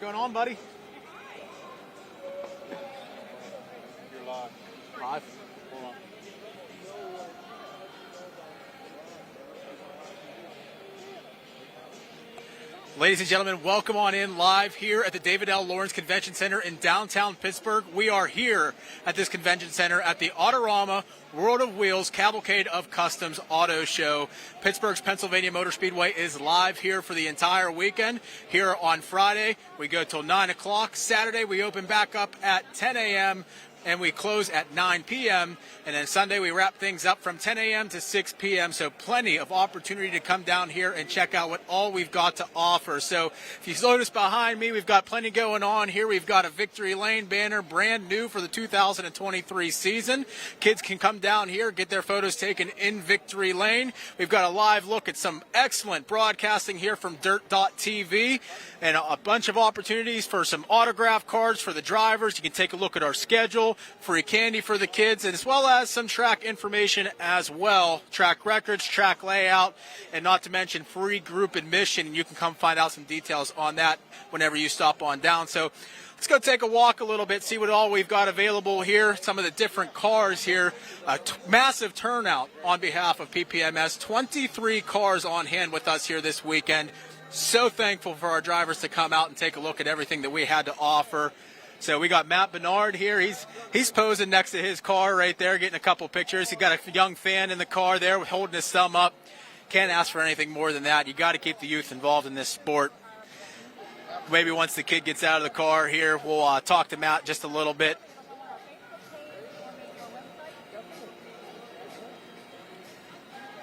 going on, buddy? You're live. Live? Hold on. Ladies and gentlemen, welcome on in live here at the David L. Lawrence Convention Center in downtown Pittsburgh. We are here at this convention center at the Autorama World of Wheels Cavalcade of Customs Auto Show. Pittsburgh's Pennsylvania Motor Speedway is live here for the entire weekend. Here on Friday, we go till 9 o'clock. Saturday, we open back up at 10 a.m., and we close at 9 p.m. And then Sunday, we wrap things up from 10 a.m. to 6 p.m. So plenty of opportunity to come down here and check out what all we've got to offer. So if you notice behind me, we've got plenty going on here. We've got a Victory Lane banner, brand new for the 2023 season. Kids can come down here, get their photos taken in Victory Lane. We've got a live look at some excellent broadcasting here from Dirt.tv and a bunch of opportunities for some autograph cards for the drivers. You can take a look at our schedule, free candy for the kids, as well as some track information as well, track records, track layout, and not to mention free group admission. And you can come find out some details on that whenever you stop on down. So let's go take a walk a little bit, see what all we've got available here, some of the different cars here. Massive turnout on behalf of PPMS, 23 cars on hand with us here this weekend. So thankful for our drivers to come out and take a look at everything that we had to offer. So we got Matt Bernard here. He's posing next to his car right there, getting a couple pictures. He got a young fan in the car there holding his thumb up. Can't ask for anything more than that. You got to keep the youth involved in this sport. Maybe once the kid gets out of the car here, we'll talk to Matt just a little bit.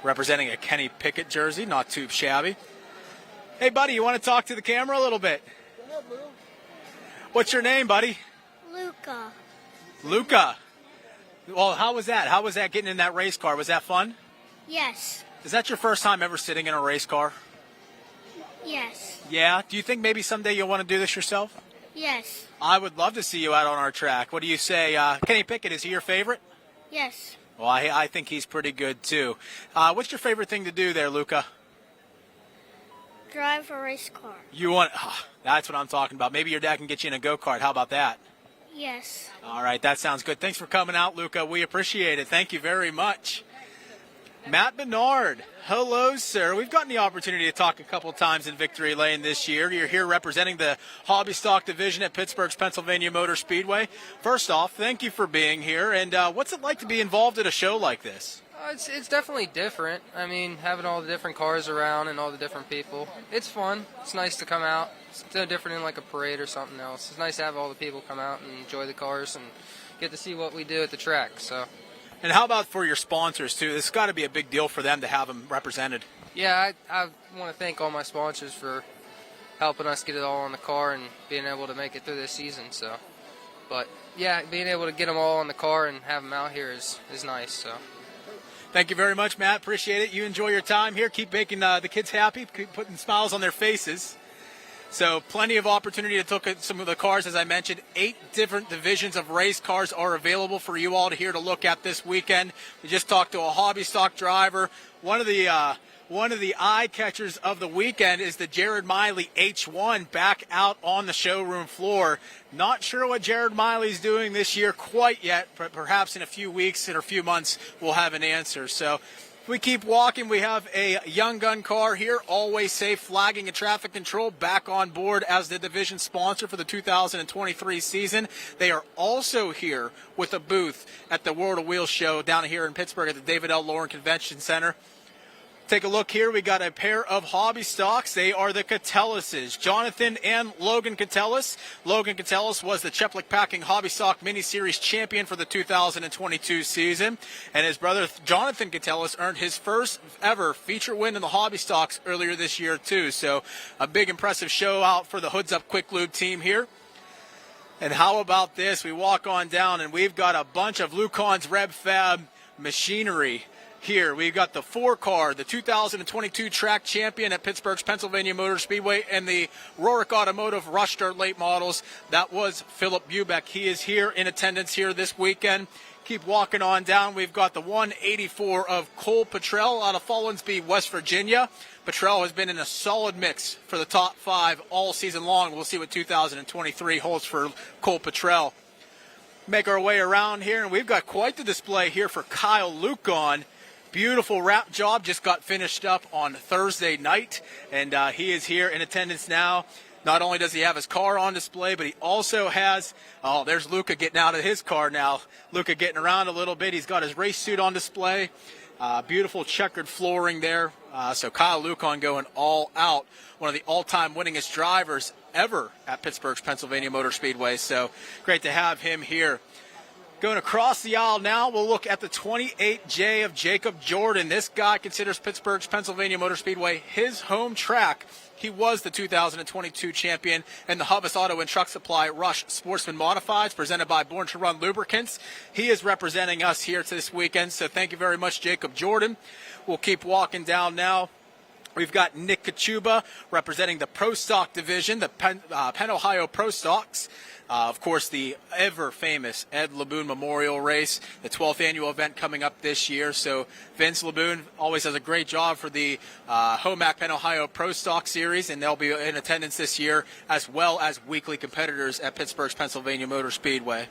Representing a Kenny Pickett jersey, not too shabby. Hey, buddy, you want to talk to the camera a little bit? What's your name, buddy? Luca. Luca. Well, how was that? How was that getting in that race car? Was that fun? Yes. Is that your first time ever sitting in a race car? Yes. Yeah? Do you think maybe someday you'll want to do this yourself? Yes. I would love to see you out on our track. What do you say? Kenny Pickett, is he your favorite? Yes. Well, I think he's pretty good, too. What's your favorite thing to do there, Luca? Drive a race car. You want? That's what I'm talking about. Maybe your dad can get you in a go-kart. How about that? Yes. All right, that sounds good. Thanks for coming out, Luca. We appreciate it. Thank you very much. Matt Bernard. Hello, sir. We've gotten the opportunity to talk a couple times in Victory Lane this year. You're here representing the hobby stock division at Pittsburgh's Pennsylvania Motor Speedway. First off, thank you for being here. And what's it like to be involved at a show like this? It's definitely different. I mean, having all the different cars around and all the different people. It's fun. It's nice to come out. It's no different than like a parade or something else. It's nice to have all the people come out and enjoy the cars and get to see what we do at the track. So. And how about for your sponsors, too? This has got to be a big deal for them to have them represented. Yeah, I want to thank all my sponsors for helping us get it all on the car and being able to make it through this season. So, but, yeah, being able to get them all on the car and have them out here is nice. So. Thank you very much, Matt. Appreciate it. You enjoy your time here. Keep making the kids happy, keep putting smiles on their faces. So plenty of opportunity to look at some of the cars. As I mentioned, 8 different divisions of race cars are available for you all to here to look at this weekend. We just talked to a hobby stock driver. One of the eye catchers of the weekend is the Jared Miley H1 back out on the showroom floor. Not sure what Jared Miley's doing this year quite yet, but perhaps in a few weeks or a few months we'll have an answer. So if we keep walking, we have a Young Gun car here, Always Safe Flagging and Traffic Control, back on board as the division sponsor for the 2023 season. They are also here with a booth at the World of Wheels show down here in Pittsburgh at the David L. Lawrence Convention Center. Take a look here. We got a pair of hobby stocks. They are the Catellises, Jonathan and Logan Catellis. Logan Catellis was the Cheplik Packing Hobby Stock Mini Series champion for the 2022 season, and his brother Jonathan Catellis earned his first ever feature win in the hobby stocks earlier this year too. So a big impressive show out for the Hoods Up Quick Lube team here. And how about this? We walk on down and we've got a bunch of Lucon's Reb Fab machinery. Here, we've got the 4-car, the 2022 track champion at Pittsburgh's Pennsylvania Motor Speedway, and the Rorick Automotive Rush Start Late Models. That was Philip Bubeck. He is here in attendance here this weekend. Keep walking on down. We've got the 184 of Cole Petrell out of Fallensby, West Virginia. Petrell has been in a solid mix for the top 5 all season long. We'll see what 2023 holds for Cole Petrell. Make our way around here, and we've got quite the display here for Kyle Lucon. Beautiful wrap job just got finished up on Thursday night, and he is here in attendance now. Not only does he have his car on display, but he also has, oh, there's Luca getting out of his car now. Luca getting around a little bit. He's got his race suit on display. Beautiful checkered flooring there. So Kyle Lucon going all out. One of the all-time winningest drivers ever at Pittsburgh's Pennsylvania Motor Speedway. So great to have him here. Going across the aisle now, we'll look at the 28J of Jacob Jordan. This guy considers Pittsburgh's Pennsylvania Motor Speedway his home track. He was the 2022 champion in the Hubus Auto and Truck Supply Rush Sportsman Modifieds presented by Born to Run Lubricants. He is representing us here this weekend, so thank you very much, Jacob Jordan. We'll keep walking down now. We've got Nick Kachuba representing the Pro Stock division, the Penn Ohio Pro Stocks. Of course, the ever-famous Ed Laboon Memorial Race, the 12th annual event coming up this year. So Vince Laboon always does a great job for the HOMAC Penn Ohio Pro Stock Series, and they'll be in attendance this year, as well as weekly competitors at Pittsburgh's Pennsylvania Motor Speedway.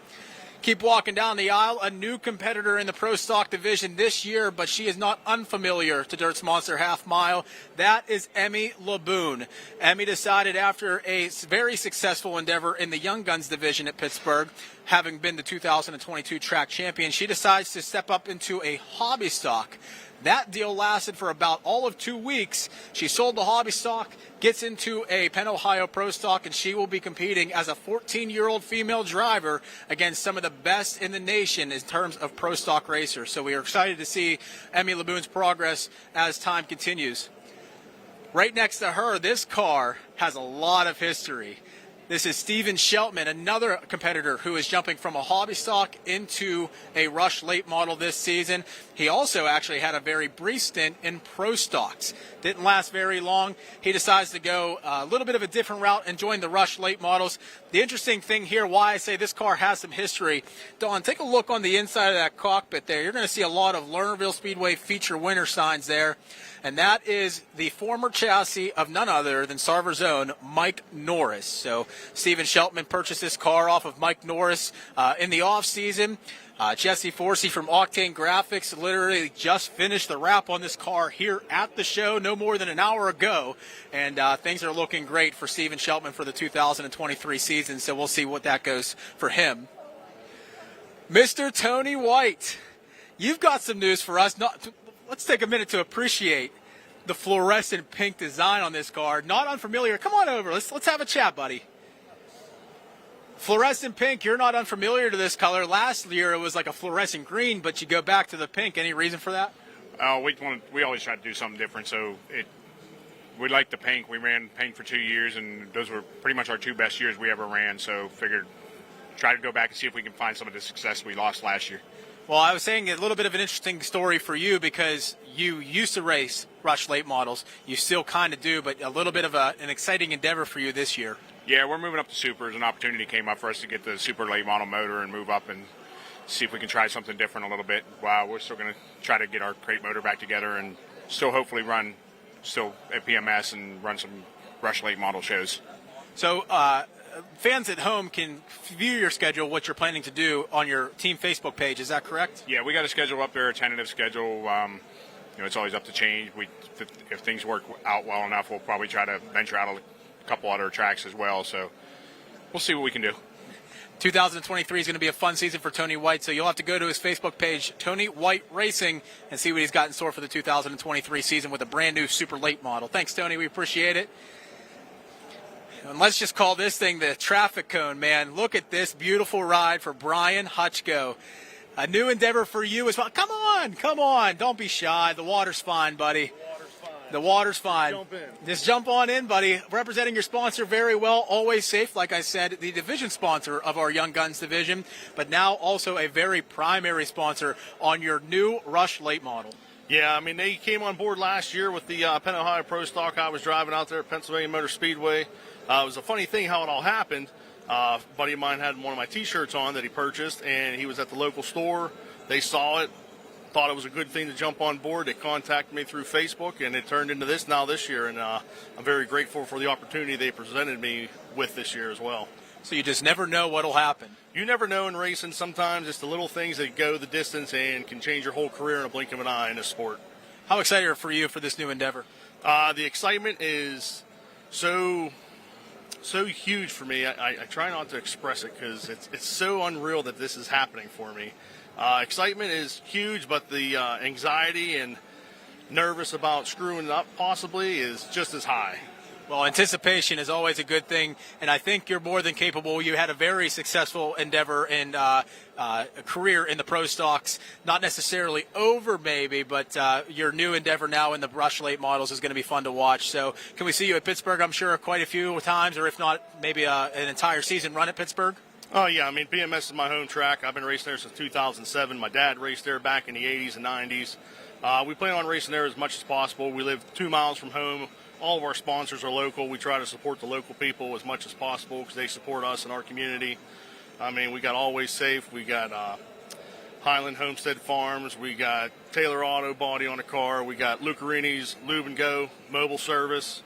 Keep walking down the aisle. A new competitor in the Pro Stock division this year, but she is not unfamiliar to Dirt's Monster Half Mile. That is Emmy Laboon. Emmy decided after a very successful endeavor in the Young Guns division at Pittsburgh, having been the 2022 track champion, she decides to step up into a hobby stock. That deal lasted for about all of 2 weeks. She sold the hobby stock, gets into a Penn Ohio Pro Stock, and she will be competing as a 14-year-old female driver against some of the best in the nation in terms of Pro Stock racers. So we are excited to see Emmy Laboon's progress as time continues. Right next to her, this car has a lot of history. This is Steven Sheltman, another competitor who is jumping from a hobby stock into a Rush late model this season. He also actually had a very brief stint in Pro Stocks. Didn't last very long. He decides to go a little bit of a different route and join the Rush late models. The interesting thing here, why I say this car has some history, Dawn, take a look on the inside of that cockpit there. You're going to see a lot of Lernerville Speedway feature winner signs there. And that is the former chassis of none other than Sarver's own Mike Norris. So Steven Sheltman purchased this car off of Mike Norris in the offseason. Jesse Forsey from Octane Graphics literally just finished the wrap on this car here at the show no more than an hour ago. And things are looking great for Steven Sheltman for the 2023 season. So we'll see what that goes for him. Mr. Tony White, you've got some news for us. Let's take a minute to appreciate the fluorescent pink design on this car. Not unfamiliar. Come on over. Let's have a chat, buddy. Fluorescent pink, you're not unfamiliar to this color. Last year it was like a fluorescent green, but you go back to the pink. Any reason for that? We always try to do something different. So we like the pink. We ran pink for 2 years, and those were pretty much our 2 best years we ever ran. So figured try to go back and see if we can find some of the success we lost last year. Well, I was saying a little bit of an interesting story for you because you used to race Rush late models. You still kind of do, but a little bit of an exciting endeavor for you this year. Yeah, we're moving up to Supers. An opportunity came up for us to get the Super late model motor and move up and see if we can try something different a little bit. Wow, we're still going to try to get our crate motor back together and still hopefully run still at PPMS and run some Rush late model shows. So fans at home can view your schedule, what you're planning to do on your team Facebook page. Is that correct? Yeah, we got a schedule up there, a tentative schedule. It's always up to change. If things work out well enough, we'll probably try to venture out a couple other tracks as well. So we'll see what we can do. 2023 is going to be a fun season for Tony White, so you'll have to go to his Facebook page, Tony White Racing, and see what he's got in store for the 2023 season with a brand new super late model. Thanks, Tony. We appreciate it. And let's just call this thing the traffic cone, man. Look at this beautiful ride for Brian Hutchko. A new endeavor for you as well. Come on. Don't be shy. The water's fine, buddy. The water's fine. Jump in. Just jump on in, buddy. Representing your sponsor very well. Always safe, like I said, the division sponsor of our Young Guns division, but now also a very primary sponsor on your new Rush late model. Yeah, I mean, they came on board last year with the Penn Ohio Pro Stock I was driving out there at Pennsylvania Motor Speedway. It was a funny thing how it all happened. A buddy of mine had one of my T-shirts on that he purchased, and he was at the local store They saw it, thought it was a good thing to jump on board. They contacted me through Facebook, and it turned into this year. And I'm very grateful for the opportunity they presented me with this year as well. So you just never know what'll happen. You never know in racing. Sometimes it's the little things that go the distance and can change your whole career in a blink of an eye in this sport. How excited are for you for this new endeavor? The excitement is so huge for me. I try not to express it because it's so unreal that this is happening for me. Excitement is huge, but the anxiety and nervous about screwing up possibly is just as high. Well, anticipation is always a good thing, and I think you're more than capable. You had a very successful endeavor and a career in the pro stocks, not necessarily over maybe, but your new endeavor now in the Rush late models is going to be fun to watch. So can we see you at Pittsburgh, I'm sure, quite a few times, or if not, maybe an entire season run at Pittsburgh? Oh, yeah. I mean, PMS is my home track. I've been racing there since 2007. My dad raced there back in the 80s and 90s. We plan on racing there as much as possible. We live 2 miles from home. All of our sponsors are local. We try to support the local people as much as possible because they support us and our community. I mean, we got Always Safe. We got Highland Homestead Farms. We got Taylor Auto Body on the car. We got Lucarini's Lube and Go mobile service.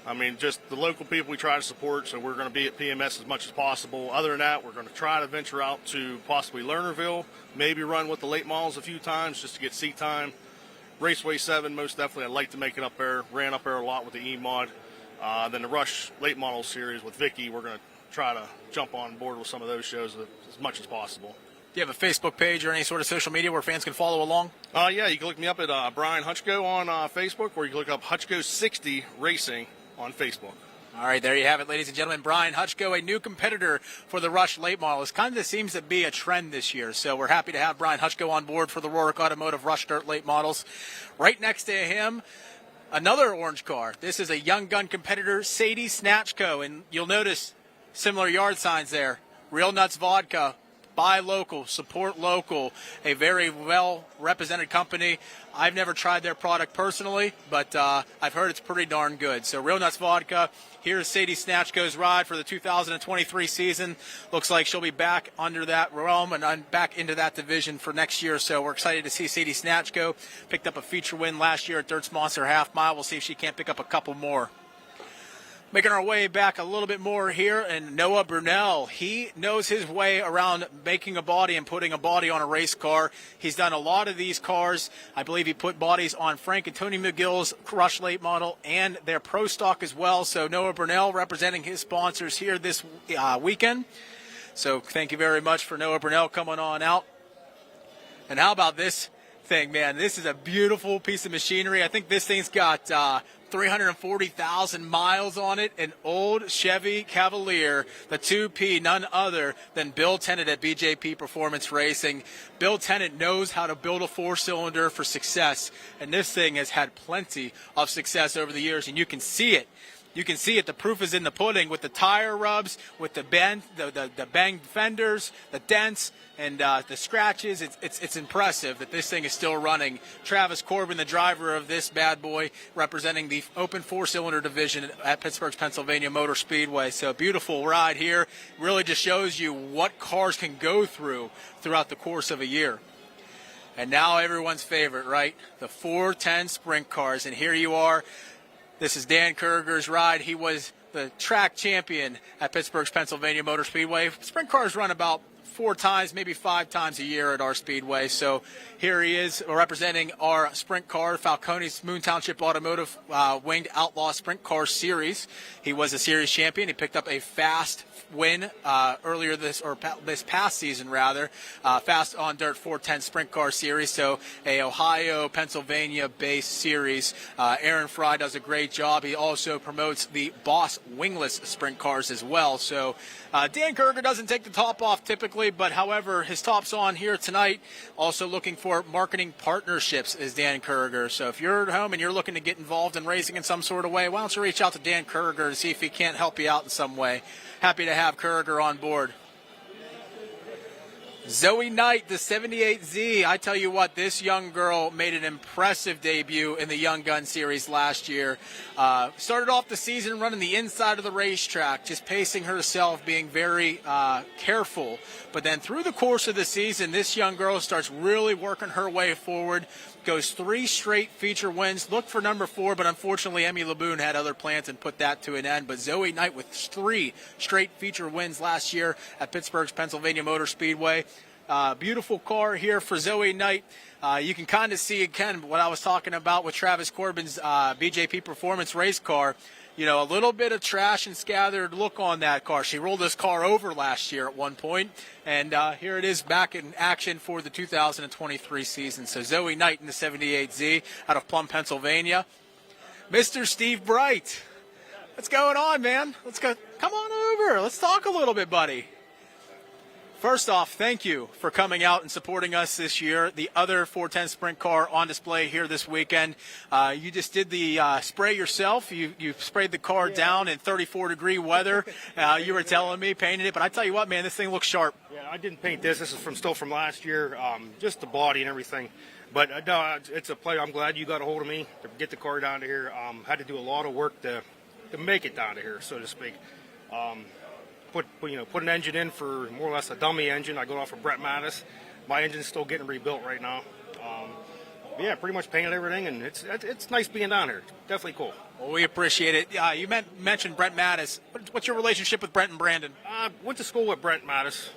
I mean, just the local people we try to support, so we're going to be at PMS as much as possible. Other than that, we're going to try to venture out to possibly Lernerville, maybe run with the late models a few times just to get seat time. Raceway 7, most definitely. I'd like to make it up there. Ran up there a lot with the E-Mod. Then the Rush Late Model Series with Vicky, we're going to try to jump on board with some of those shows as much as possible. Do you have a Facebook page or any sort of social media where fans can follow along? Yeah, you can look me up at Brian Hutchko on Facebook, or you can look up Hutchko60 Racing on Facebook. All right, there you have it, ladies and gentlemen. Brian Hutchko, a new competitor for the Rush late models. Kind of seems to be a trend this year, so we're happy to have Brian Hutchko on board for the Rourke Automotive Rush Dirt late models. Right next to him, another orange car. This is a young gun competitor, Sadie Snatchko, and you'll notice similar yard signs there. Real Nuts Vodka, buy local, support local, a very well-represented company. I've never tried their product personally, but I've heard it's pretty darn good. So Real Nuts Vodka, here's Sadie Snatchko's ride for the 2023 season. Looks like she'll be back under that realm and back into that division for next year. So we're excited to see Sadie Snatchko. Picked up a feature win last year at Dirt's Monster Half Mile. We'll see if she can't pick up a couple more. Making our way back a little bit more here, and Noah Brunel. He knows his way around making a body and putting a body on a race car. He's done a lot of these cars. I believe he put bodies on Frank and Tony McGill's Rush Late Model and their Pro Stock as well. So Noah Brunel representing his sponsors here this weekend. So thank you very much for Noah Brunel coming on out. And how about this thing, man? This is a beautiful piece of machinery. I think this thing's got 340,000 miles on it, an old Chevy Cavalier, the 2P, none other than Bill Tennant at BJP Performance Racing. Bill Tennant knows how to build a four-cylinder for success, and this thing has had plenty of success over the years, and you can see it. You can see it. The proof is in the pudding with the tire rubs, with the banged fenders, the dents, and the scratches. It's impressive that this thing is still running. Travis Corbin, the driver of this bad boy, representing the open four-cylinder division at Pittsburgh's Pennsylvania Motor Speedway. So beautiful ride here. Really just shows you what cars can go throughout the course of a year. And now everyone's favorite, right? The 410 sprint cars. And here you are. This is Dan Kurger's ride. He was the track champion at Pittsburgh's Pennsylvania Motor Speedway. Sprint cars run about 4 times, maybe 5 times a year at our speedway. So here he is representing our sprint car, Falcone's Moon Township Automotive Winged Outlaw Sprint Car Series. He was a series champion. He picked up a fast win earlier this past season, fast on dirt 410 sprint car series. So a Ohio, Pennsylvania-based series. Aaron Fry does a great job. He also promotes the Boss wingless sprint cars as well. So Dan Kurger doesn't take the top off typically, but however, his top's on here tonight. Also looking for marketing partnerships is Dan Kurger. So if you're at home and you're looking to get involved in racing in some sort of way, why don't you reach out to Dan Kurger to see if he can't help you out in some way. Happy to have Kurger on board. Zoe Knight, the 78Z. I tell you what, this young girl made an impressive debut in the Young Gun Series last year. Started off the season running the inside of the racetrack, just pacing herself, being very careful. But then through the course of the season, this young girl starts really working her way forward. Goes 3 straight feature wins. Looked for number 4, but unfortunately Emmy Laboon had other plans and put that to an end. But Zoe Knight with 3 straight feature wins last year at Pittsburgh's Pennsylvania Motor Speedway. Beautiful car here for Zoe Knight. You can kind of see again what I was talking about with Travis Corbin's BJP Performance race car. You know, a little bit of trash and scattered look on that car. She rolled this car over last year at one point, and here it is back in action for the 2023 season. So Zoe Knight in the 78Z out of Plum, Pennsylvania. Mr. Steve Bright, what's going on, man? Let's go. Come on over. Let's talk a little bit, buddy. First off, thank you for coming out and supporting us this year. The other 410 Sprint car on display here this weekend. You just did the spray yourself. You sprayed the car down in 34-degree weather. You were telling me, painted it. But I tell you what, man, this thing looks sharp. Yeah, I didn't paint this. This is still from last year, just the body and everything. But no, it's a pleasure. I'm glad you got a hold of me to get the car down to here. Had to do a lot of work to make it down to here, so to speak. Put an engine in for more or less a dummy engine. I got off of Brett Mattis. My engine's still getting rebuilt right now. Yeah, pretty much painted everything, and it's nice being down here. Definitely cool. Well, we appreciate it. You mentioned Brett Mattis. What's your relationship with Brent and Brandon? Went to school with Brent Mattis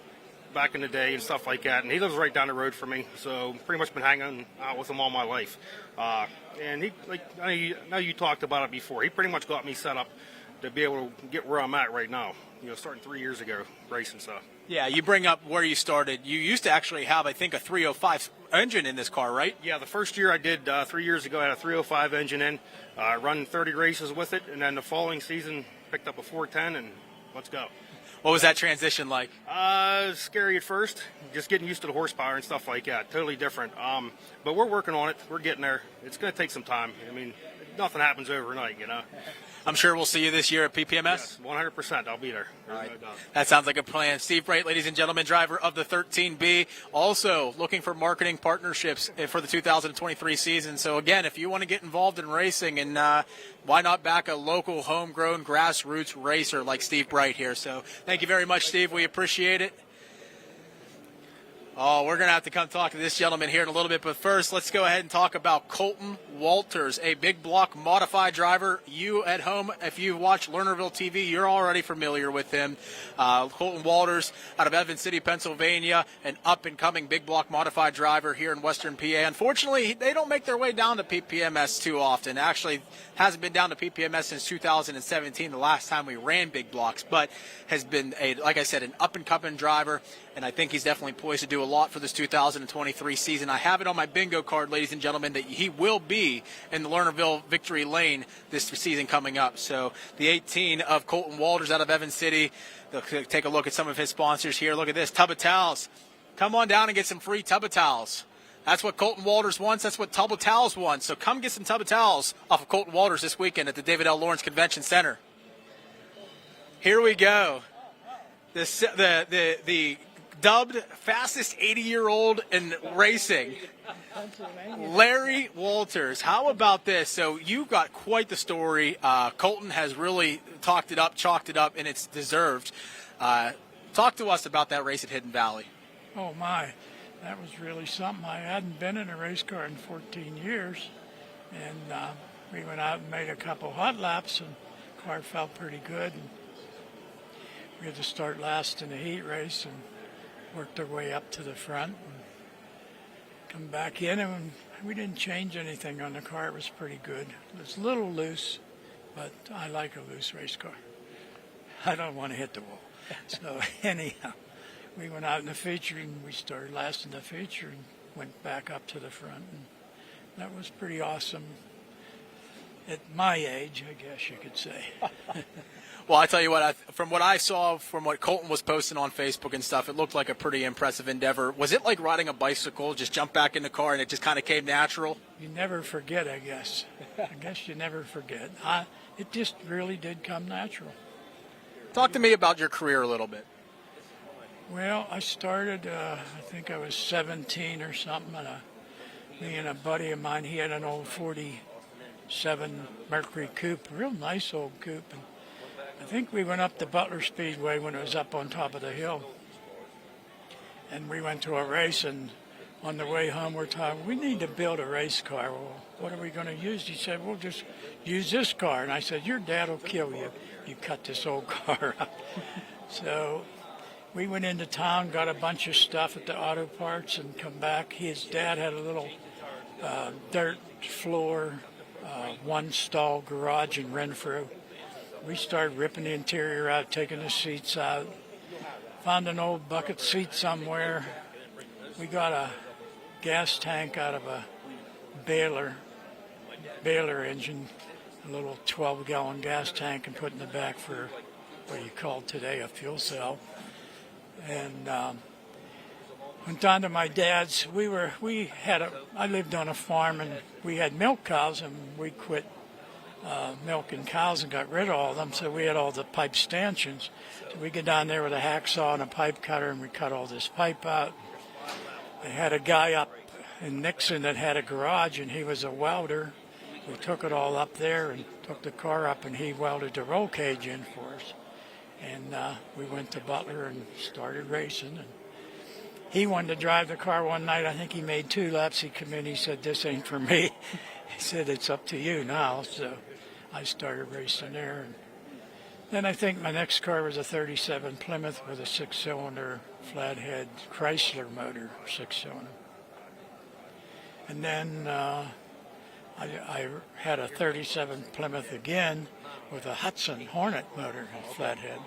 back in the day and stuff like that, and he lives right down the road from me, so pretty much been hanging out with him all my life. And he, I know you talked about it before, he pretty much got me set up to be able to get where I'm at right now, starting 3 years ago, racing stuff. Yeah, you bring up where you started. You used to actually have, I think, a 305 engine in this car, right? Yeah, the first year I did 3 years ago, I had a 305 engine in, run 30 races with it, and then the following season picked up a 410, and let's go. What was that transition like? Scary at first, just getting used to the horsepower and stuff like that. Totally different. But we're working on it. We're getting there. It's going to take some time. I mean, nothing happens overnight, I'm sure we'll see you this year at PPMS. Yes, 100%. I'll be there. All right. That sounds like a plan. Steve Bright, ladies and gentlemen, driver of the 13B. Also looking for marketing partnerships for the 2023 season. So, again, if you want to get involved in racing, and why not back a local, homegrown, grassroots racer like Steve Bright here. So thank you very much, Steve. We appreciate it. Oh, we're going to have to come talk to this gentleman here in a little bit. But first, let's go ahead and talk about Colton Walters, a big block modified driver. You at home, if you watch Lernerville TV, you're already familiar with him. Colton Walters out of Evans City, Pennsylvania, an up-and-coming big block modified driver here in Western PA. Unfortunately, they don't make their way down to PPMS too often. Actually, hasn't been down to PPMS since 2017, the last time we ran big blocks, but has been, like I said, an up-and-coming driver. And I think he's definitely poised to do a lot for this 2023 season. I have it on my bingo card, ladies and gentlemen, that he will be in the Lernerville victory lane this season coming up. So the 18 of Colton Walters out of Evans City. Take a look at some of his sponsors here. Look at this, Tub of Towels. Come on down and get some free Tub of Towels. That's what Colton Walters wants. That's what Tub of Towels wants. So come get some Tub of Towels off of Colton Walters this weekend at the David L. Lawrence Convention Center. Here we go. The dubbed fastest 80-year-old in racing, Larry Walters. How about this? So you've got quite the story. Colton has really chalked it up, and it's deserved. Talk to us about that race at Hidden Valley. Oh, my. That was really something. I hadn't been in a race car in 14 years, and we went out and made a couple hot laps, and the car felt pretty good. And we had to start last in the heat race and worked our way up to the front and come back in, and we didn't change anything on the car. It was pretty good. It was a little loose, but I like a loose race car. I don't want to hit the wall. So anyhow, we went out in the feature, and we started last in the feature and went back up to the front, and that was pretty awesome at my age, I guess you could say. Well, I tell you what, from what I saw, from what Colton was posting on Facebook and stuff, it looked like a pretty impressive endeavor. Was it like riding a bicycle, just jump back in the car and it just kind of came natural? You never forget, I guess. I guess you never forget. It just really did come natural. Talk to me about your career a little bit. Well, I started, I think I was 17 or something, and me and a buddy of mine, he had an old 47 Mercury coupe, real nice old coupe. And I think we went up the Butler Speedway when it was up on top of the hill. And we went to a race, and on the way home we're talking, we need to build a race car. Well, what are we going to use? He said, we'll just use this car. And I said, your dad will kill you. You cut this old car up. So we went into town, got a bunch of stuff at the auto parts, and come back. His dad had a little dirt floor, one stall garage in Renfrew. We started ripping the interior out, taking the seats out. Found an old bucket seat somewhere. We got a gas tank out of a baler engine, a little 12-gallon gas tank, and put in the back for what you call today a fuel cell. And went down to my dad's. I lived on a farm, and we had milk cows, and we quit milking cows and got rid of all of them. So we had all the pipe stanchions. So we get down there with a hacksaw and a pipe cutter, and we cut all this pipe out. I had a guy up in Nixon that had a garage, and he was a welder. We took it all up there and took the car up, and he welded the roll cage in for us. And we went to Butler and started racing. And he wanted to drive the car one night. I think he made 2 laps. He came in, he said, this ain't for me. He said, it's up to you now. So I started racing there. And then I think my next car was a 37 Plymouth with a 6-cylinder flathead Chrysler motor, 6-cylinder. And then I had a 37 Plymouth again with a Hudson Hornet motor and flathead.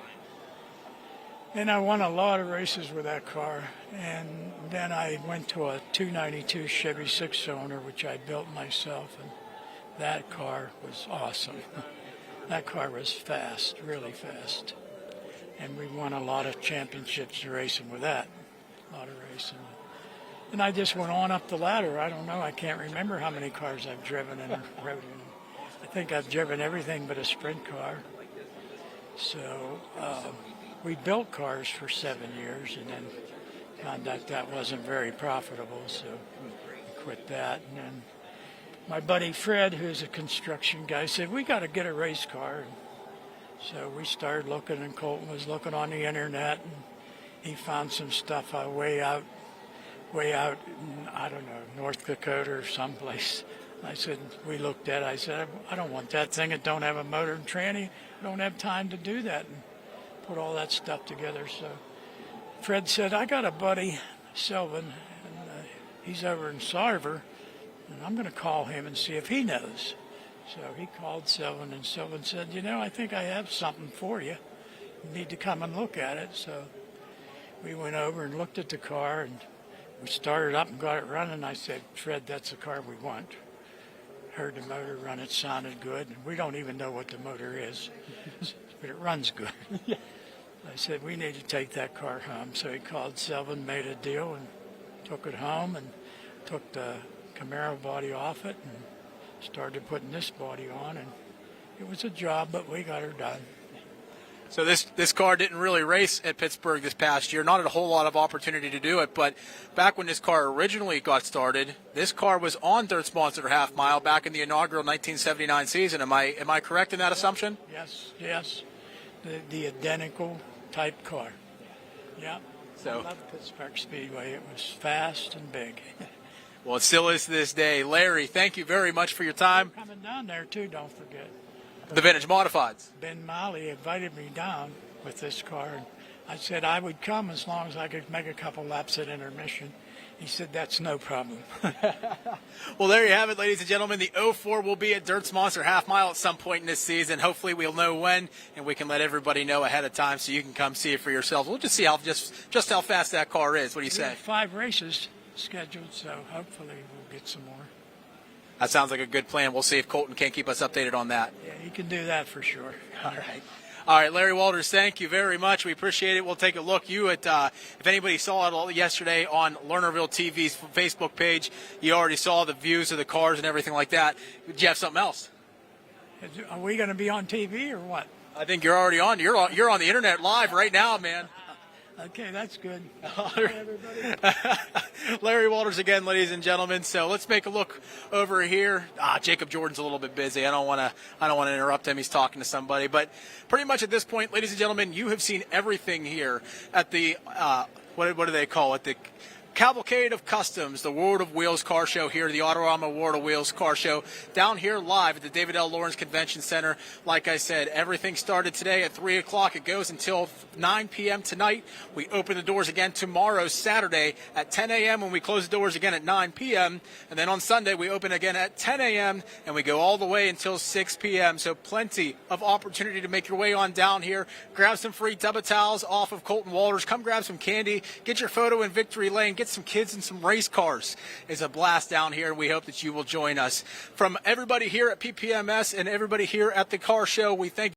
And I won a lot of races with that car. And then I went to a 292 Chevy 6-cylinder, which I built myself, and that car was awesome. That car was fast, really fast. And we won a lot of championships racing with that, a lot of racing. And I just went on up the ladder. I don't know, I can't remember how many cars I've driven and rode in. I think I've driven everything but a sprint car. So we built cars for 7 years, and then found out that wasn't very profitable, so we quit that. And then my buddy Fred, who's a construction guy, said, we got to get a race car. And so we started looking, and Colton was looking on the internet, and he found some stuff way out in, I don't know, North Dakota or someplace. I said, we looked at it, I said, I don't want that thing. It don't have a motor and tranny. I don't have time to do that and put all that stuff together. So Fred said, I got a buddy, Sylvan, and he's over in Sarver, and I'm going to call him and see if he knows. So he called Sylvan, and Sylvan said, I think I have something for you. You need to come and look at it. So we went over and looked at the car, and we started up and got it running. I said, Fred, that's the car we want. Heard the motor run, it sounded good. And we don't even know what the motor is, but it runs good. I said, we need to take that car home. So he called Sylvan, made a deal, and took it home, and took the Camaro body off it, and started putting this body on. And it was a job, but we got her done. So this car didn't really race at Pittsburgh this past year. Not a whole lot of opportunity to do it, but back when this car originally got started, this car was on Dirt Sponsor Half Mile back in the inaugural 1979 season. Am I correct in that assumption? Yes. The identical type car. Yeah. So I love Pittsburgh Speedway. It was fast and big. Well, it still is to this day. Larry, thank you very much for your time. Coming down there too, don't forget. The Vintage Modifieds. Ben Molly invited me down with this car, and I said I would come as long as I could make a couple laps at intermission. He said, that's no problem. Well, there you have it, ladies and gentlemen. The 04 will be at Dirt Sponsor Half Mile at some point in this season. Hopefully we'll know when, and we can let everybody know ahead of time so you can come see it for yourselves. We'll just see how just how fast that car is. What do you say? 5 races scheduled, so hopefully we'll get some more. That sounds like a good plan. We'll see if Colton can keep us updated on that. Yeah, he can do that for sure. All right, Larry Walters, thank you very much. We appreciate it. We'll take a look. If anybody saw it yesterday on Lernerville TV's Facebook page, you already saw the views of the cars and everything like that. Do you have something else? Are we going to be on TV or what? I think you're already on. You're on the internet live right now, man. Okay, that's good. Larry Walters again, ladies and gentlemen. So let's make a look over here. Jacob Jordan's a little bit busy. I don't want to interrupt him. He's talking to somebody. But pretty much at this point, ladies and gentlemen, you have seen everything here at the what do they call it? The Cavalcade of Customs, the World of Wheels car show here, the Autorama World of Wheels car show, down here live at the David L. Lawrence Convention Center. Like I said, everything started today at 3 o'clock. It goes until 9 p.m. tonight. We open the doors again tomorrow, Saturday, at 10 a.m. when we close the doors again at 9 p.m. And then on Sunday, we open again at 10 a.m. and we go all the way until 6 p.m. So plenty of opportunity to make your way on down here. Grab some free double towels off of Colton Walters. Come grab some candy. Get your photo in Victory Lane. Get some kids and some race cars. It's a blast down here. We hope that you will join us. From everybody here at PPMS and everybody here at the car show, we thank